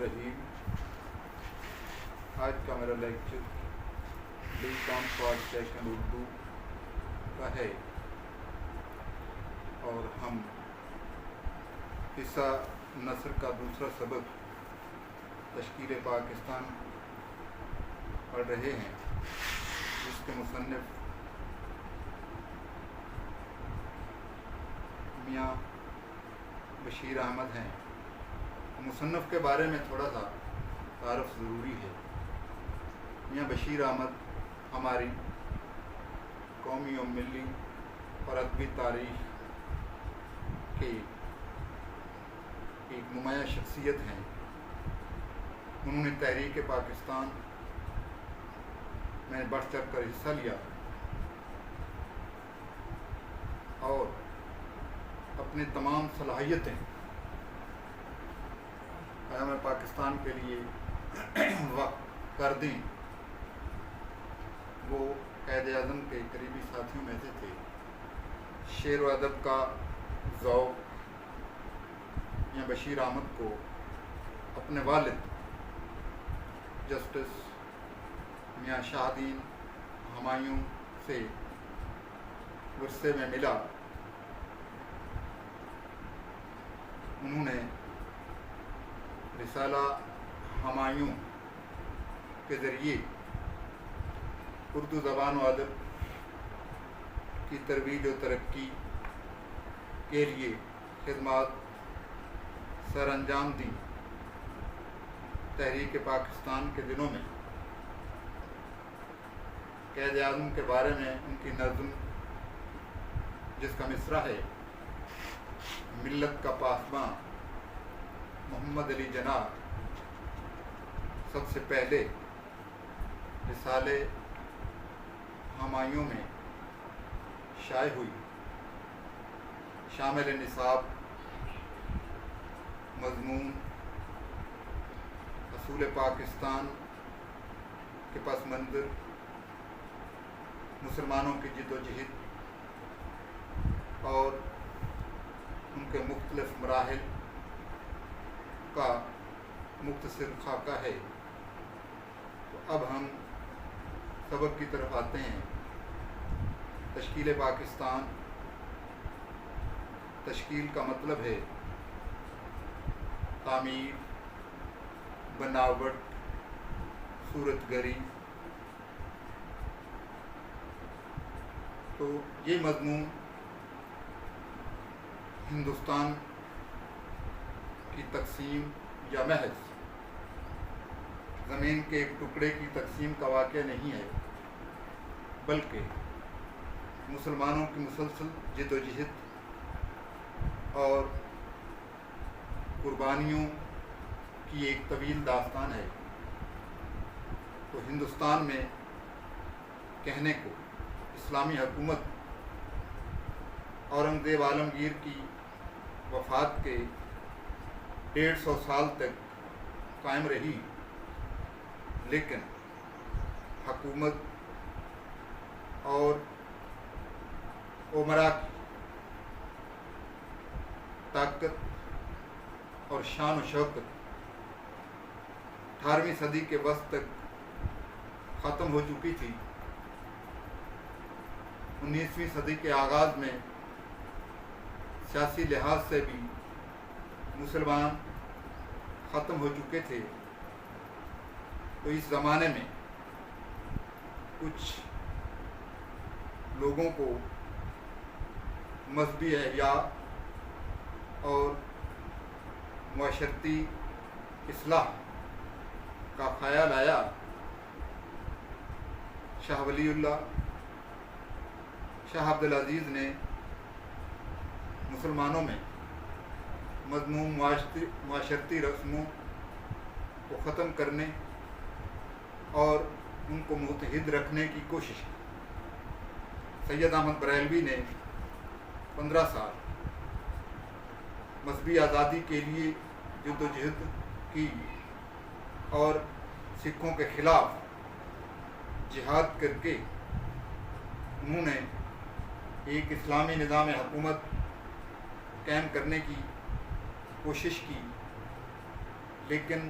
الرحیم۔ آج کا میرا lecture BCom part second Urdu کا ہے اور ہم حصہ نثر کا دوسرا سبق تشکیل پاکستان پڑھ رہے ہیں، جس کے مصنف میاں بشیر احمد ہیں۔ مصنف کے بارے میں تھوڑا سا تعارف ضروری ہے۔ میاں بشیر احمد ہماری قومی و ملی اور ادبی تاریخ کے ایک نمایاں شخصیت ہیں۔ انہوں نے تحریک پاکستان میں بڑھ چڑھ کر حصہ لیا اور اپنی تمام صلاحیتیں قیام پاکستان کے لیے وقف کر دیں۔ وہ قائد اعظم کے قریبی ساتھیوں میں سے تھے۔ شعر و ادب کا ذوق میاں بشیر احمد کو اپنے والد جسٹس میاں شاہ دین ہمایوں سے ورثے میں ملا۔ انہوں نے رسالہ ہمایوں کے ذریعے اردو زبان و ادب کی ترویج و ترقی کے لیے خدمات سر انجام دیں۔ تحریک پاکستان کے دنوں میں قائد اعظم کے بارے میں ان کی نظم، جس کا مصرع ہے: ملت کا پاسباں محمد علی جناح سب سے پہلے رسالے ہمایوں میں شائع ہوئی، شامل نصاب، مضمون، اصول پاکستان کے پس منظر، مسلمانوں کی جد و جہد اور ان کے مختلف مراحل کا مختصر خاکہ ہے۔ تو اب ہم سبق کی طرف آتے ہیں۔ تشکیل پاکستان۔ تشکیل کا مطلب ہے تعمیر، بناوٹ، صورت گری۔ تو یہ مضمون ہندوستان کی تقسیم یا محض زمین کے ایک ٹکڑے کی تقسیم کا واقعہ نہیں ہے، بلکہ مسلمانوں کی مسلسل جد و جہد اور قربانیوں کی ایک طویل داستان ہے۔ تو ہندوستان میں کہنے کو اسلامی حکومت اورنگزیب عالمگیر کی وفات کے 150 سال تک قائم رہی، لیکن حکومت اور امراء کی طاقت اور شان و شوکت 18ویں صدی کے وسط تک ختم ہو چکی تھی۔ 19ویں صدی کے آغاز میں سیاسی لحاظ سے بھی مسلمان ختم ہو چکے تھے۔ تو اس زمانے میں کچھ لوگوں کو مذہبی احیاء اور معاشرتی اصلاح کا خیال آیا۔ شاہ ولی اللہ شاہ عبدالعزیز نے مسلمانوں میں مذموم معاشرتی رسموں کو ختم کرنے اور ان کو متحد رکھنے کی کوشش کی۔ سید احمد بریلوی نے 15 سال مذہبی آزادی کے لیے جد و جہد کی اور سکھوں کے خلاف جہاد کر کے انہوں نے ایک اسلامی نظام حکومت قائم کرنے کی کوشش کی، لیکن